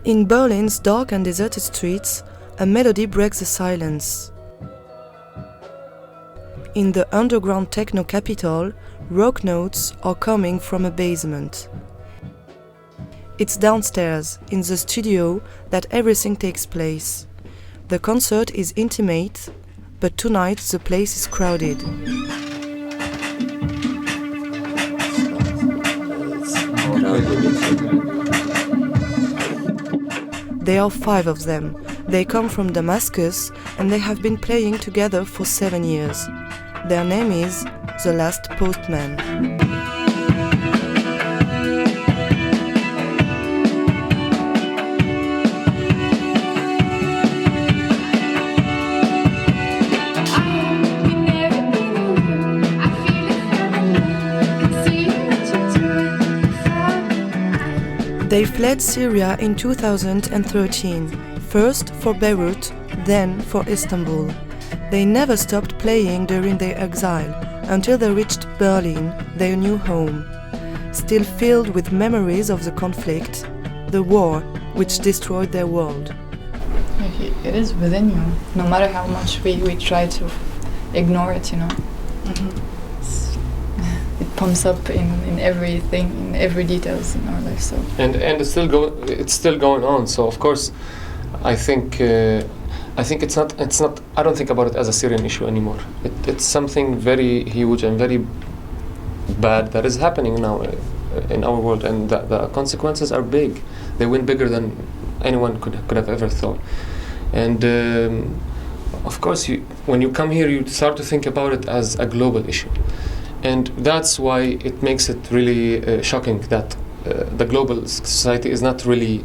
In Berlin's dark and deserted streets, a melody breaks the silence. In the underground techno capital, rock notes are coming from a basement. It's downstairs, in the studio, that everything takes place. The concert is intimate, but tonight the place is crowded. There are 5 of them. They come from Damascus and they have been playing together for 7 years. Their name is The Last Postman. They fled Syria in 2013, first for Beirut, then for Istanbul. They never stopped playing during their exile, until they reached Berlin, their new home. Still filled with memories of the conflict, the war which destroyed their world. It is within you, no matter how much we try to ignore it, It pumps up in everything, in every details in our life. So and it's still going on. So of course, I think it's not. I don't think about it as a Syrian issue anymore. It's something very huge and very bad that is happening now in our world, and the consequences are big. They went bigger than anyone could have ever thought. And of course, when you come here, you start to think about it as a global issue. And that's why it makes it really shocking that the global society is not really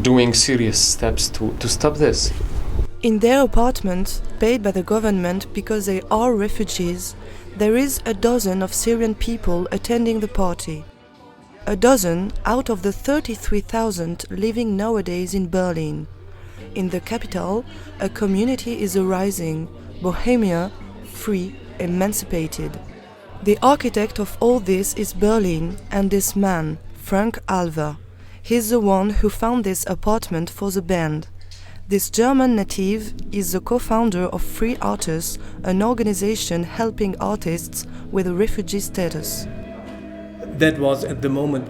doing serious steps to stop this. In their apartment, paid by the government because they are refugees, there is a dozen of Syrian people attending the party. A dozen out of the 33,000 living nowadays in Berlin. In the capital, a community is arising, Bohemia, free, emancipated. The architect of all this is Berlin and this man, Frank Alver. He's the one who found this apartment for the band. This German native is the co-founder of Free Artists, an organization helping artists with a refugee status. That was at the moment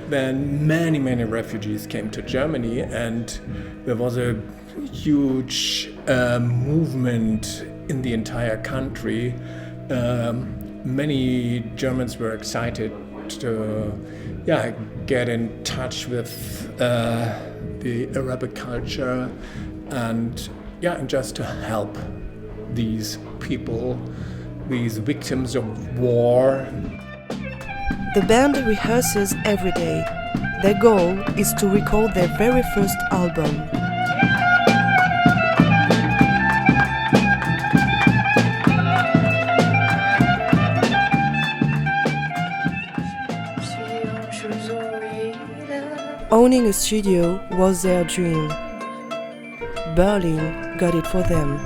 when many refugees came to Germany, and there was a huge movement in the entire country. Many Germans were excited to get in touch with the Arabic culture and just to help these people, these victims of war. The band rehearses every day. Their goal is to record their very first album. Owning a studio was their dream. Berlin got it for them.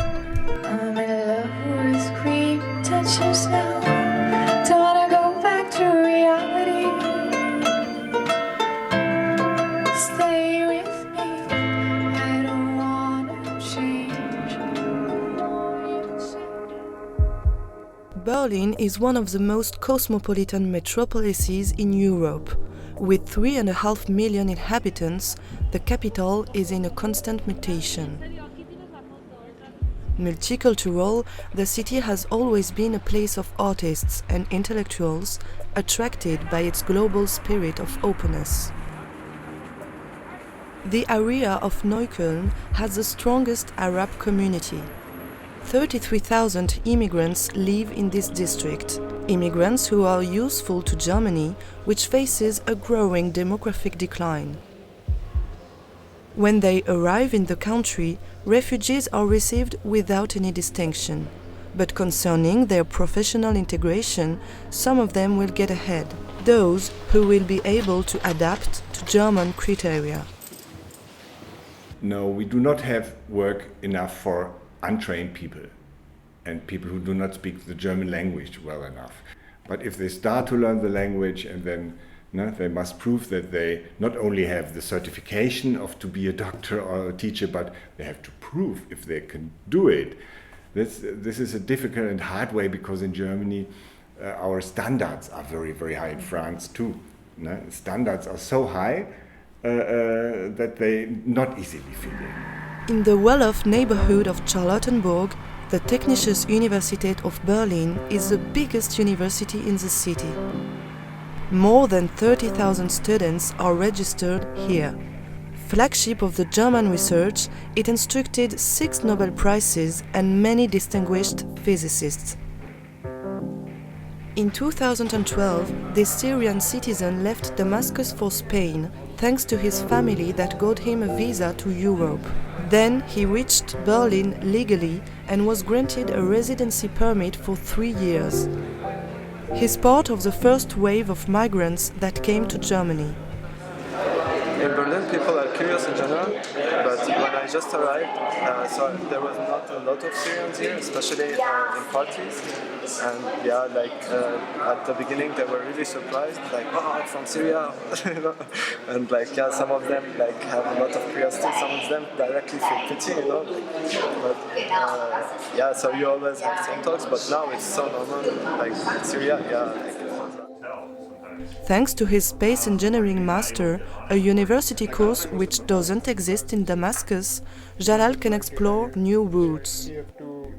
I'm in love with creep touches now. Don't wanna go back to reality. Stay with me. I don't wanna change. Berlin is one of the most cosmopolitan metropolises in Europe. With 3.5 million inhabitants, the capital is in a constant mutation. Multicultural, the city has always been a place of artists and intellectuals attracted by its global spirit of openness. The area of Neukölln has the strongest Arab community. 33,000 immigrants live in this district. Immigrants who are useful to Germany, which faces a growing demographic decline. When they arrive in the country, refugees are received without any distinction. But concerning their professional integration, some of them will get ahead, those who will be able to adapt to German criteria. No, we do not have work enough for untrained people and people who do not speak the German language well enough. But if they start to learn the language and then No? They must prove that they not only have the certification of to be a doctor or a teacher, but they have to prove if they can do it. This is a difficult and hard way, because in Germany our standards are very, very high. In France too. No? Standards are so high that they not easily fit in. In the well-off neighborhood of Charlottenburg, the Technische Universität of Berlin is the biggest university in the city. More than 30,000 students are registered here. Flagship of the German research, it instructed 6 Nobel Prizes and many distinguished physicists. In 2012, this Syrian citizen left Damascus for Spain, thanks to his family that got him a visa to Europe. Then he reached Berlin legally and was granted a residency permit for 3 years. He's part of the first wave of migrants that came to Germany. In Berlin, people are curious in general, but when I just arrived, so there was not a lot of Syrians here, especially in parties. And yeah, at the beginning, they were really surprised, like, oh, I'm from Syria, and some of them have a lot of curiosity. Some of them directly feel pity, But so you always have some talks, but now it's so normal, like Syria, Thanks to his space engineering master, a university course which doesn't exist in Damascus, Jalal can explore new routes.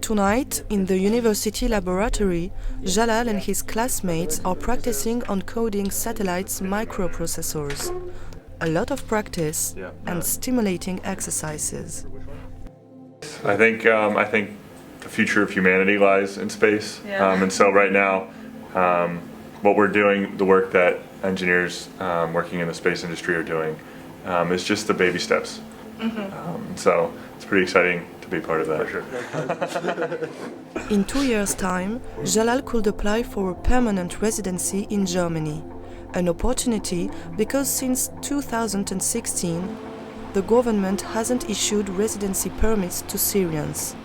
Tonight, in the university laboratory, Jalal and his classmates are practicing on coding satellites' microprocessors. A lot of practice and stimulating exercises. I think the future of humanity lies in space, and so right now, what we're doing, the work that engineers working in the space industry are doing, is just the baby steps. So it's pretty exciting to be part of that. For sure. In 2 years' time, Jalal could apply for a permanent residency in Germany. An opportunity because since 2016, the government hasn't issued residency permits to Syrians.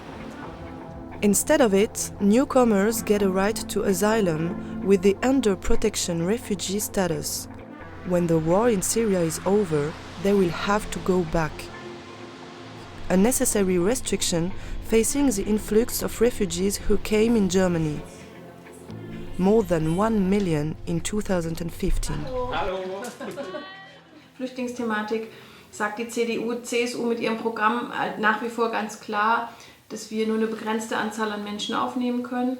Instead of it, newcomers get a right to asylum with the under protection refugee status. When the war in Syria is over, they will have to go back. A necessary restriction facing the influx of refugees who came in Germany. More than 1 million in 2015. Flüchtlingsthematik sagt die CDU, CSU mit ihrem Programm nach wie vor ganz klar, dass wir nur eine begrenzte Anzahl an Menschen aufnehmen können.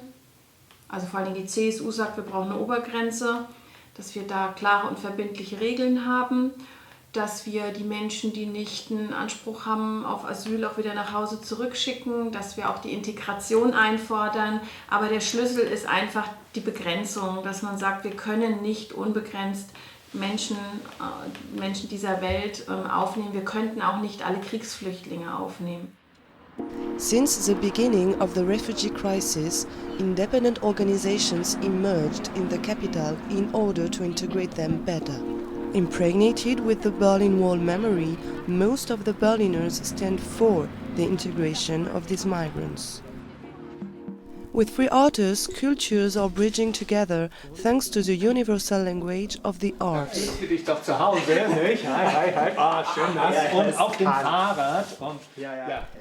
Also vor allem die CSU sagt, wir brauchen eine Obergrenze, dass wir da klare und verbindliche Regeln haben, dass wir die Menschen, die nicht einen Anspruch haben auf Asyl, auch wieder nach Hause zurückschicken, dass wir auch die Integration einfordern. Aber der Schlüssel ist einfach die Begrenzung, dass man sagt, wir können nicht unbegrenzt Menschen dieser Welt aufnehmen. Wir könnten auch nicht alle Kriegsflüchtlinge aufnehmen. Since the beginning of the refugee crisis, independent organizations emerged in the capital in order to integrate them better. Impregnated with the Berlin Wall memory, most of the Berliners stand for the integration of these migrants. With free artists, cultures are bridging together thanks to the universal language of the arts. Dich doch zu Hause, nicht? Hi. Ah, schön nass. Und auf dem Fahrrad.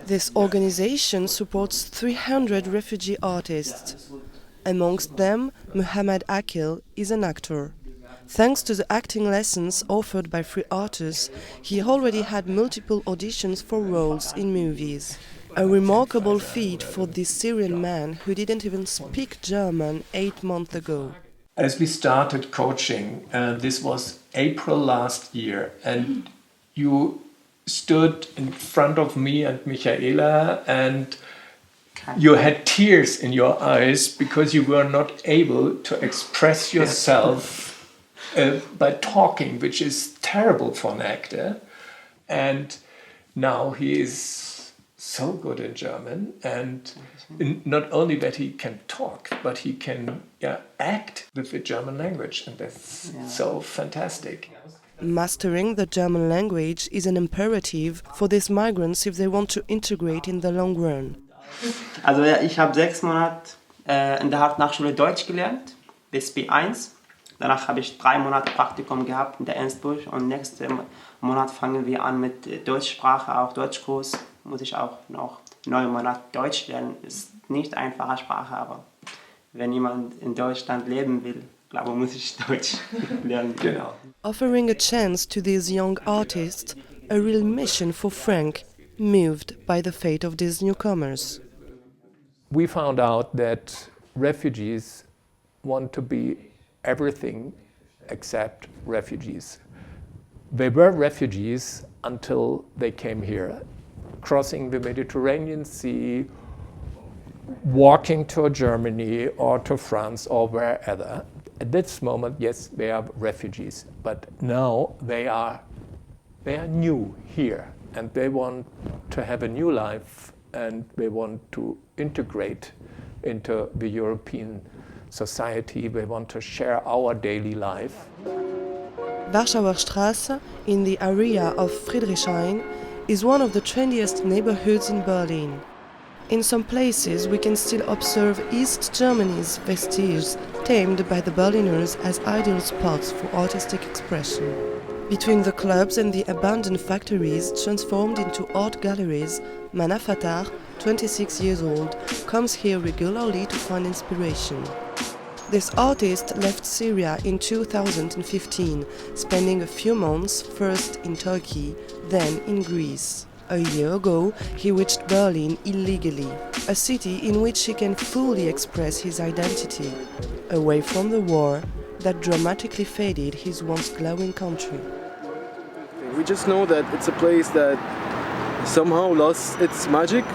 This organization supports 300 refugee artists. Amongst them, Muhammad Akil is an actor. Thanks to the acting lessons offered by free artists, he already had multiple auditions for roles in movies. A remarkable feat for this Syrian man who didn't even speak German 8 months ago. As we started coaching, this was April last year, and you stood in front of me and Michaela, and you had tears in your eyes because you were not able to express yourself by talking, which is terrible for an actor. And now he is so good in German, and not only that he can talk, but he can act with the German language, and that's so fantastic. Mastering the German language is an imperative for these migrants if they want to integrate in the long run. Also ich habe 6 Monate in der Hauptnachschule Deutsch gelernt, bis B1. Danach habe ich 3 Monate Praktikum gehabt in der Ernstbusch und nächsten Monat fangen wir an mit Deutschsprache, auch Deutschkurs. Muss ich auch noch 9 Monate Deutsch lernen. Ist nicht einfache Sprache, aber wenn jemand in Deutschland leben will, glaube ich, muss ich Deutsch lernen. Genau. Offering a chance to these young artists, a real mission for Frank, moved by the fate of these newcomers. We found out that refugees want to be everything except refugees. They were refugees until they came here, crossing the Mediterranean Sea, walking to Germany or to France or wherever. At this moment, yes, they are refugees, but now they are new here, and they want to have a new life, and they want to integrate into the European society. They want to share our daily life. Warschauer Straße, in the area of Friedrichshain, is one of the trendiest neighborhoods in Berlin. In some places we can still observe East Germany's vestiges, tamed by the Berliners as ideal spots for artistic expression. Between the clubs and the abandoned factories transformed into art galleries, Mana Fattar, 26 years old, comes here regularly to find inspiration. This artist left Syria in 2015, spending a few months first in Turkey, then in Greece. A year ago, he reached Berlin illegally, a city in which he can fully express his identity, away from the war that dramatically faded his once glowing country. We just know that it's a place that somehow lost its magic,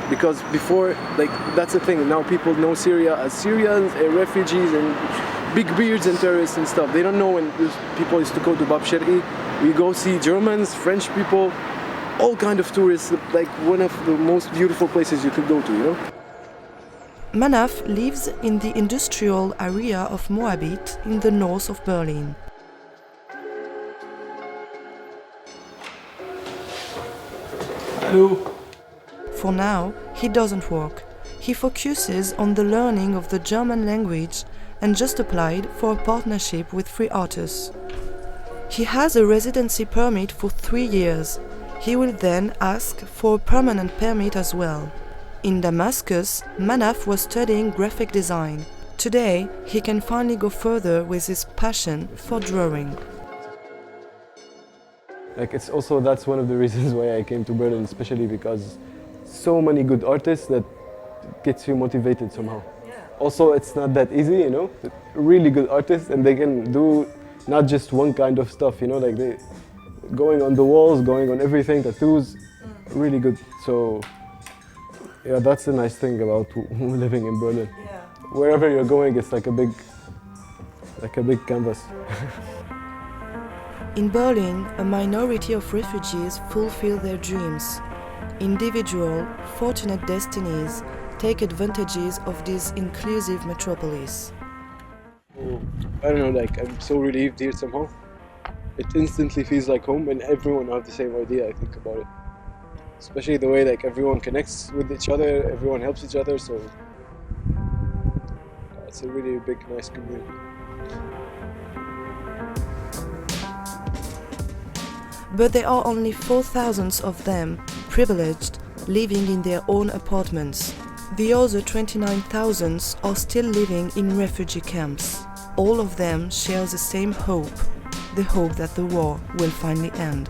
because before, like, that's the thing, now people know Syria as Syrians and refugees and big beards and terrorists and stuff. They don't know when people used to go to Bab Sharqi. We go see Germans, French people, all kind of tourists, like one of the most beautiful places you could go to, you know? Manaf lives in the industrial area of Moabit in the north of Berlin. Hello. For now, he doesn't work. He focuses on the learning of the German language and just applied for a partnership with 3 artists. He has a residency permit for 3 years. He will then ask for a permanent permit as well. In Damascus, Manaf was studying graphic design. Today, he can finally go further with his passion for drawing. Like, it's also, that's one of the reasons why I came to Berlin, especially because so many good artists that gets you motivated somehow. Yeah. Also, it's not that easy, you know, really good artists, and they can do not just one kind of stuff, you know, like they going on the walls, going on everything, tattoos, really good. So yeah, that's the nice thing about living in Berlin. Yeah. Wherever you're going, it's like a big canvas. In Berlin, a minority of refugees fulfill their dreams. Individual, fortunate destinies take advantages of this inclusive metropolis. I don't know, like, I'm so relieved here somehow. It instantly feels like home, and everyone has the same idea, I think, about it. Especially the way, like, everyone connects with each other, everyone helps each other, so it's a really big, nice community. But there are only 4,000 of them, privileged, living in their own apartments. The other 29,000 are still living in refugee camps. All of them share the same hope, the hope that the war will finally end.